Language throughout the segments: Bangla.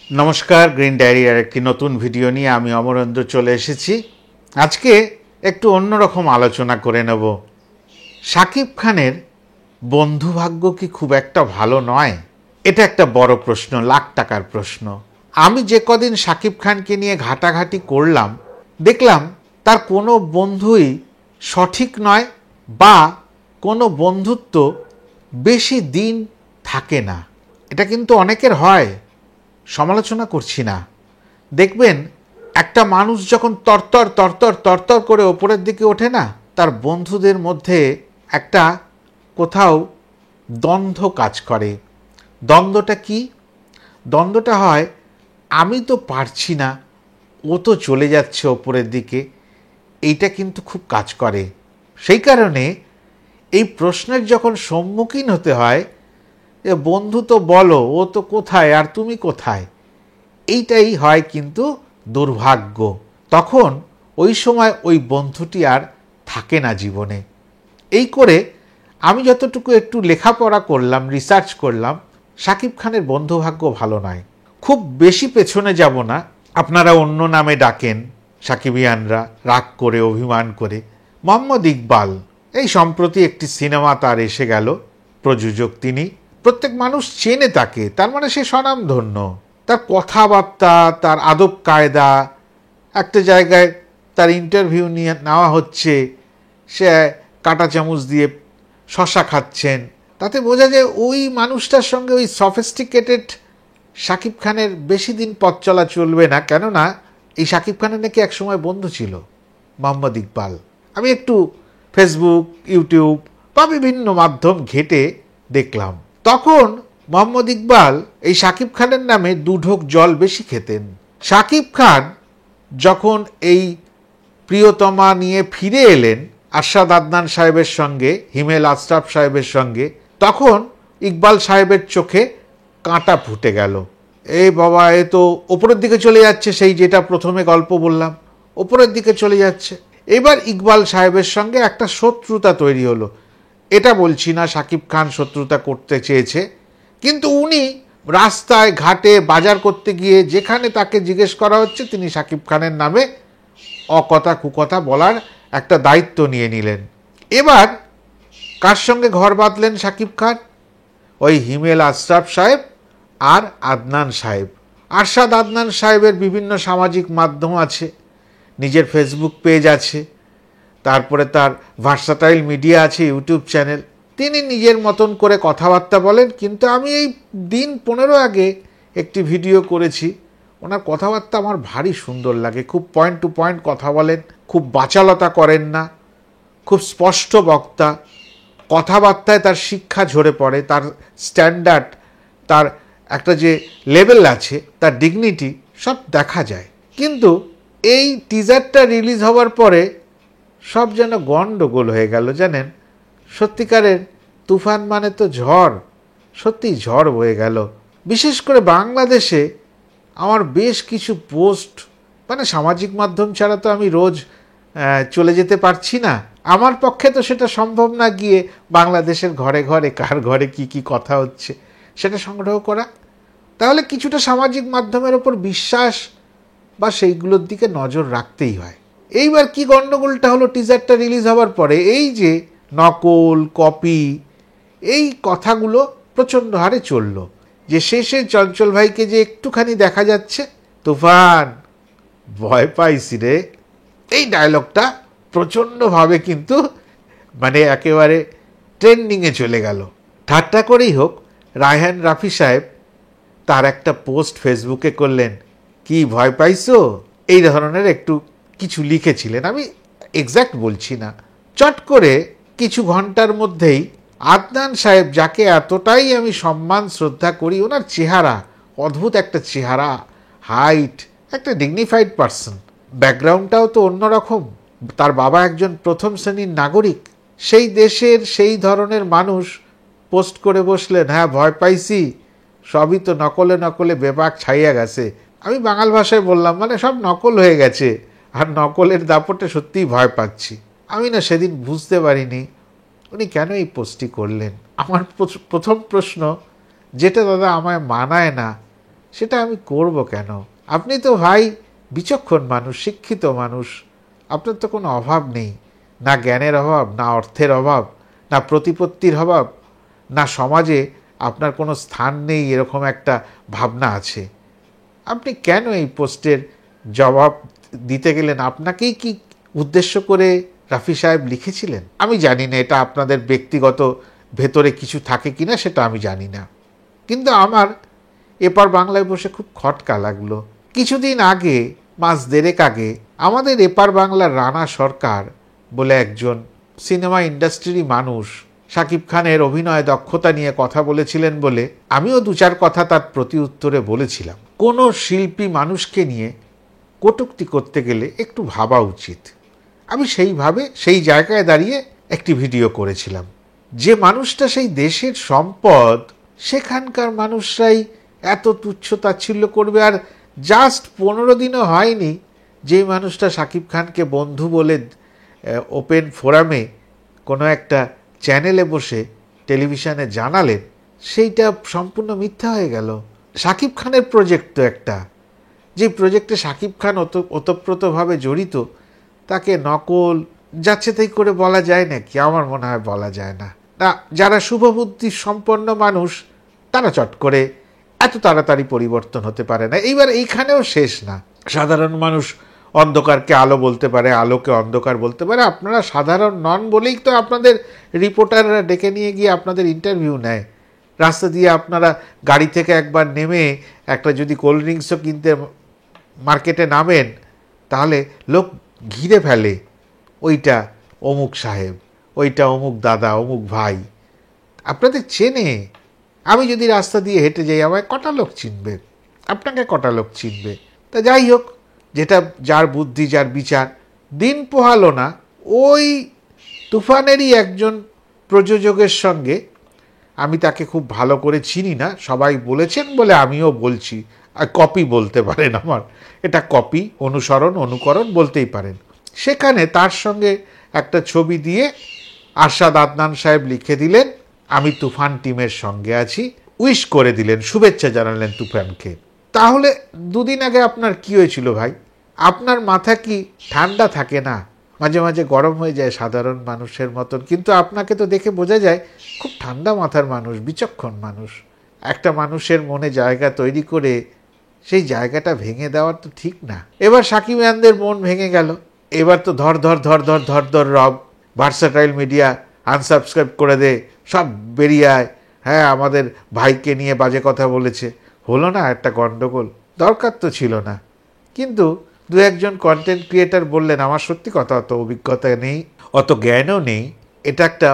নমস্কার, গ্রিন ডায়েরির আরেকটি নতুন ভিডিও নিয়ে আমি অমরেন্দ্র চলে এসেছি। আজকে একটু অন্যরকম আলোচনা করে নেব। শাকিব খানের বন্ধুভাগ্য কি খুব একটা ভালো নয়? এটা একটা বড় প্রশ্ন, লাখ টাকার প্রশ্ন। আমি যে কদিন শাকিব খানকে নিয়ে ঘাটাঘাটি করলাম, দেখলাম তার কোনো বন্ধুই সঠিক নয় বা কোনো বন্ধুত্ব বেশি দিন থাকে না। এটা কিন্তু অনেকের হয়, সমালোচনা করছি না। দেখবেন একটা মানুষ যখন তরতর তরতর তরতর করে ওপরের দিকে ওঠে না, তার বন্ধুদের মধ্যে একটা কোথাও দ্বন্দ্ব কাজ করে। দ্বন্দ্বটা কি? দ্বন্দ্বটা হয়, আমি তো পারছি না, ও তো চলে যাচ্ছে ওপরের দিকে। এইটা কিন্তু খুব কাজ করে। সেই কারণে এই প্রশ্নের যখন সম্মুখীন হতে হয়, বন্ধু তো বলো, ও তো কোথায় আর তুমি কোথায়, এইটাই হয় কিন্তু দুর্ভাগ্য। তখন ওই সময় ওই বন্ধুটি আর থাকে না জীবনে। এই করে আমি যতটুকু একটু লেখাপড়া করলাম, রিসার্চ করলাম, শাকিব খানের বন্ধুভাগ্য ভালো নয়। খুব বেশি পেছনে যাব না, আপনারা অন্য নামে ডাকেন সাকিবিয়ানরা, রাগ করে অভিমান করে। মোহাম্মদ ইকবাল, এই সম্প্রতি একটি সিনেমা তার এসে গেল, প্রযোজক তিনি। প্রত্যেক মানুষ চেনে তাকে, তার মানে সে স্বনামধন্য। তার কথাবার্তা, তার আদব কায়দা, একটা জায়গায় তার ইন্টারভিউ নিয়ে নেওয়া হচ্ছে, সে কাঁটা চামচ দিয়ে শশা খাচ্ছেন, তাতে বোঝা যায় ওই মানুষটার সঙ্গে ওই সফিস্টিকেটেড শাকিব খানের বেশি দিন পথ চলা চলবে না। কেননা এই শাকিব খানের নাকি একসময় বন্ধু ছিল মোহাম্মদ ইকবাল। আমি একটু ফেসবুক, ইউটিউব বা বিভিন্ন মাধ্যম ঘেটে দেখলাম, তখন মোহাম্মদ ইকবাল এই শাকিব খানের নামে দুঢোক জল বেশি খেতেন। শাকিব খান যখন এই প্রিয়তমা নিয়ে ফিরে এলেন আরশাদ আদনান সাহেবের সঙ্গে, হিমেল আশরাফ সাহেবের সঙ্গে, তখন ইকবাল সাহেবের চোখে কাঁটা ফুটে গেল। এই বাবা, এ তো ওপরের দিকে চলে যাচ্ছে, সেই যেটা প্রথমে গল্প বললাম, ওপরের দিকে চলে যাচ্ছে। এবার ইকবাল সাহেবের সঙ্গে একটা শত্রুতা তৈরি হলো। এটা বলছি না শাকিব খান শত্রুতা করতে চেয়েছে, কিন্তু উনি রাস্তায় ঘাটে বাজার করতে গিয়ে যেখানে তাকে জিজ্ঞেস করা হচ্ছে, তিনি শাকিব খানের নামে অকথা কুকথা বলার একটা দায়িত্ব নিয়ে নিলেন। এবার কার সঙ্গে ঘর বাঁধলেন শাকিব খান? ওই হিমেল আশরাফ সাহেব আর আদনান সাহেব। আরশাদ আদনান সাহেবের বিভিন্ন সামাজিক মাধ্যম আছে, নিজের ফেসবুক পেজ আছে, তারপরে তার ভার্সাটাইল মিডিয়া আছে, ইউটিউব চ্যানেল। তিনি নিজের মতন করে কথাবার্তা বলেন, কিন্তু আমি এই দিন 15 আগে একটি ভিডিও করেছি, ওনার কথাবার্তা আমার ভারী সুন্দর লাগে। খুব পয়েন্ট টু পয়েন্ট কথা বলেন, খুব বাচালতা করেন না, খুব স্পষ্ট বক্তা। কথাবার্তায় তার শিক্ষা ঝরে পড়ে, তার স্ট্যান্ডার্ড, তার একটা যে লেভেল আছে, তার ডিগনিটি সব দেখা যায়। কিন্তু এই টিজারটা রিলিজ হওয়ার পরে সব যেন গন্ডগোল হয়ে গেল, জানেন। সত্যিকারের তুফান মানে তো ঝড়, সত্যি ঝড় বয়ে গেল। বিশেষ করে বাংলাদেশে আমার বেশ কিছু পোস্ট, মানে সামাজিক মাধ্যম ছাড়া তো আমি রোজ চলে যেতে পারছি না, আমার পক্ষে তো সেটা সম্ভব না গিয়ে বাংলাদেশের ঘরে ঘরে কার ঘরে কি কি কথা হচ্ছে সেটা সংগ্রহ করা। তাহলে কিছুটা সামাজিক মাধ্যমের ওপর বিশ্বাস বা সেইগুলোর দিকে নজর রাখতেই হয়। এইবার কি গন্ডগোলটা হলো টিজারটা রিলিজ হওয়ার পরে, এই যে নকল, কপি, এই কথাগুলো প্রচণ্ড হারে চলল। যে শেষে চঞ্চল ভাইকে যে একটুখানি দেখা যাচ্ছে, তুফান ভয় পাইছি রে, এই ডায়লগটা প্রচণ্ডভাবে কিন্তু মানে একেবারে ট্রেন্ডিংয়ে চলে গেল। ঠাট্টা করেই হোক, রায়হান রাফি সাহেব তার একটা পোস্ট ফেসবুকে করলেন, কি ভয় পাইছো, এই ধরনের একটু কিছু লিখেছিলেন, আমি এক্স্যাক্ট বলছি না। চট করে কিছু ঘন্টার মধ্যেই আদনান সাহেব, যাকে এতটাই আমি সম্মান শ্রদ্ধা করি, ওনার চেহারা অদ্ভুত একটা চেহারা, হাইট, একটা ডিগনিফাইড পারসন, ব্যাকগ্রাউন্ডটাও তো অন্যরকম। তার বাবা একজন প্রথম শ্রেণীর নাগরিক, সেই দেশের সেই ধরনের মানুষ পোস্ট করে বসলেন, হ্যাঁ ভয় পাইছি, সবই তো নকলে নকলে বেবাক ছাইয়া গেছে। আমি বাঙাল ভাষায় বললাম, মানে সব নকল হয়ে গেছে, আর নকলের দাপটে সত্যিই ভয় পাচ্ছি। আমি না সেদিন বুঝতে পারিনি উনি কেন এই পোস্টটি করলেন। আমার প্রথম প্রশ্ন, যেটা দাদা আমায় মানায় না, সেটা আমি করব কেন? আপনি তো ভাই বিচক্ষণ মানুষ, শিক্ষিত মানুষ, আপনার তো কোনো অভাব নেই, না জ্ঞানের অভাব, না অর্থের অভাব, না প্রতিপত্তির অভাব, না সমাজে আপনার কোনো স্থান নেই এরকম একটা ভাবনা আছে। আপনি কেন এই পোস্টের জবাব দিতে গেলেন? আপনাকেই কি উদ্দেশ্য করে রাফি সাহেব লিখেছিলেন? আমি জানি না এটা আপনাদের ব্যক্তিগত ভেতরে কিছু থাকে কিনা, সেটা আমি জানি না, কিন্তু আমার এপার বাংলায় বসে খুব খটকা লাগলো। কিছুদিন আগে, মাস দেড়েক আগে, আমাদের এপার বাংলার রানা সরকার বলে একজন সিনেমা ইন্ডাস্ট্রির মানুষ শাকিব খানের অভিনয় দক্ষতা নিয়ে কথা বলেছিলেন বলে আমিও দু চার কথা তার প্রতি উত্তরে বলেছিলাম, কোনো শিল্পী মানুষকে নিয়ে কটূক্তি করতে গেলে একটু ভাবা উচিত। আমি সেইভাবে সেই জায়গায় দাঁড়িয়ে একটি ভিডিও করেছিলাম। যে মানুষটা সেই দেশের সম্পদ, সেখানকার মানুষরাই এত তুচ্ছ তাচ্ছিল্য করবে। আর জাস্ট 15 দিনও হয়নি যে মানুষটা শাকিব খানকে বন্ধু বলে ওপেন ফোরামে কোনো একটা চ্যানেলে বসে টেলিভিশনে জানালেন, সেইটা সম্পূর্ণ মিথ্যা হয়ে গেল। শাকিব খানের প্রজেক্ট তো একটা, যে প্রজেক্টে শাকিব খান ওতপ্রোতভাবে জড়িত, তাকে নকল যাচ্ছে তাই করে বলা যায় নাকি? আমার মনে হয় বলা যায় না। না, যারা শুভবুদ্ধি সম্পন্ন মানুষ তারা চট করে এত তাড়াতাড়ি পরিবর্তন হতে পারে না। এইবার এইখানেও শেষ না, সাধারণ মানুষ অন্ধকারকে আলো বলতে পারে, আলোকে অন্ধকার বলতে পারে। আপনারা সাধারণ নন বলেই তো আপনাদের রিপোর্টাররা ডেকে নিয়ে গিয়ে আপনাদের ইন্টারভিউ নেয়। রাস্তা দিয়ে আপনারা গাড়ি থেকে একবার নেমে একটা যদি কোল্ড ড্রিঙ্কসও কিনতে মার্কেটে নামেন, তাহলে লোক ঘিরে ফেলে, ওইটা অমুক সাহেব, ওইটা অমুক দাদা, অমুক ভাই। আপনাদের চেনে। আমি যদি রাস্তা দিয়ে হেঁটে যাই, আমায় কটা লোক চিনবে, আপনাকে কটা লোক চিনবে? তা যাই হোক, যেটা যার বুদ্ধি যার বিচার। দিন পোহালো না, ওই তুফানেরই একজন প্রযোজকের সঙ্গে, আমি তাকে খুব ভালো করে চিনি না, সবাই বলেছেন বলে আমিও বলছি, আর কপি বলতে পারেন, আমার এটা কপি, অনুসরণ, অনুকরণ বলতেই পারেন। সেখানে তার সঙ্গে একটা ছবি দিয়ে আরশাদ আদনান সাহেব লিখে দিলেন, আমি তুফান টিমের সঙ্গে আছি, উইশ করে দিলেন, শুভেচ্ছা জানালেন তুফানকে। তাহলে দুদিন আগে আপনার কি হয়েছিল ভাই? আপনার মাথা কি ঠান্ডা থাকে না? মাঝে মাঝে গরম হয়ে যায় সাধারণ মানুষের মতন, কিন্তু আপনাকে তো দেখে বোঝা যায় খুব ঠান্ডা মাথার মানুষ, বিচক্ষণ মানুষ। একটা মানুষের মনে জায়গা তৈরি করে সেই জায়গাটা ভেঙে দেওয়ার তো ঠিক না। এবার সাকিব ইয়ানদের মন ভেঙে গেল, এবার তো ধর ধর ধর ধর ধর ধর রব, ভার্সাটাইল মিডিয়া আনসাবস্ক্রাইব করে দে, সব বেরিয়ে আয়, হ্যাঁ আমাদের ভাইকে নিয়ে বাজে কথা বলেছে। হলো না একটা গন্ডগোল? দরকার তো ছিল না। কিন্তু দু একজন কন্টেন্ট ক্রিয়েটার বললেন, আমার সত্যি কথা অত অভিজ্ঞতা নেই, অত জ্ঞানও নেই, এটা একটা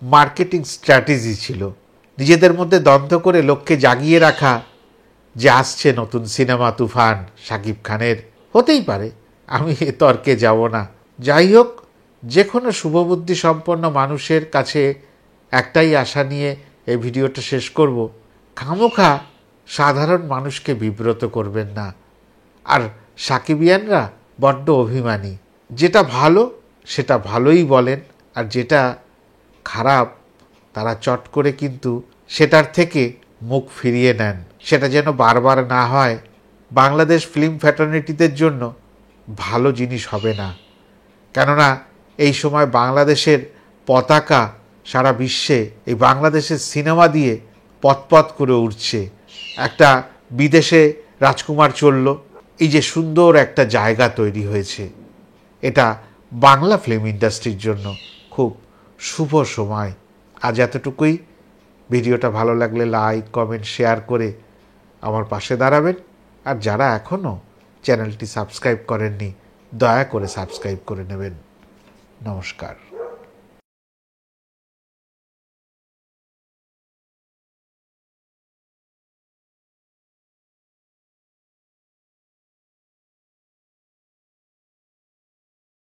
মার্কেটিং স্ট্র্যাটেজি ছিল, নিজেদের মধ্যে দ্বন্দ্ব করে লোককে জাগিয়ে রাখা যে আসছে নতুন সিনেমা তুফান শাকিব খানের। হতেই পারে, আমি এ তর্কে যাব না। যাই হোক, যে কোনো শুভবুদ্ধি সম্পন্ন মানুষের কাছে একটাই আশা নিয়ে এই ভিডিওটা শেষ করব, খামোখা সাধারণ মানুষকে বিব্রত করবেন না। আর সাকিবিয়ানরা বড্ড অভিমানী, যেটা ভালো সেটা ভালোই বলেন, আর যেটা খারাপ তারা চট করে কিন্তু সেটার থেকে মুখ ফিরিয়ে নেন। সেটা যেন বারবার না হয়, বাংলাদেশ ফিল্ম ফ্র্যাটার্নিটিদের জন্য ভালো জিনিস হবে না। কেননা এই সময় বাংলাদেশের পতাকা সারা বিশ্বে এই বাংলাদেশের সিনেমা দিয়ে পথ করে উঠছে। একটা বিদেশে রাজকুমার চলল, এই যে সুন্দর একটা জায়গা তৈরি হয়েছে, এটা বাংলা ফিল্ম ইন্ডাস্ট্রির জন্য খুব শুভ সময়। আজ এতটুকুই। ভিডিওটা ভালো লাগলে লাইক, কমেন্ট, শেয়ার করে আমার পাশে দাঁড়াবেন। আর যারা এখনও চ্যানেলটি সাবস্ক্রাইব করেননি, দয়া করে সাবস্ক্রাইব করে নেবেন। নমস্কার।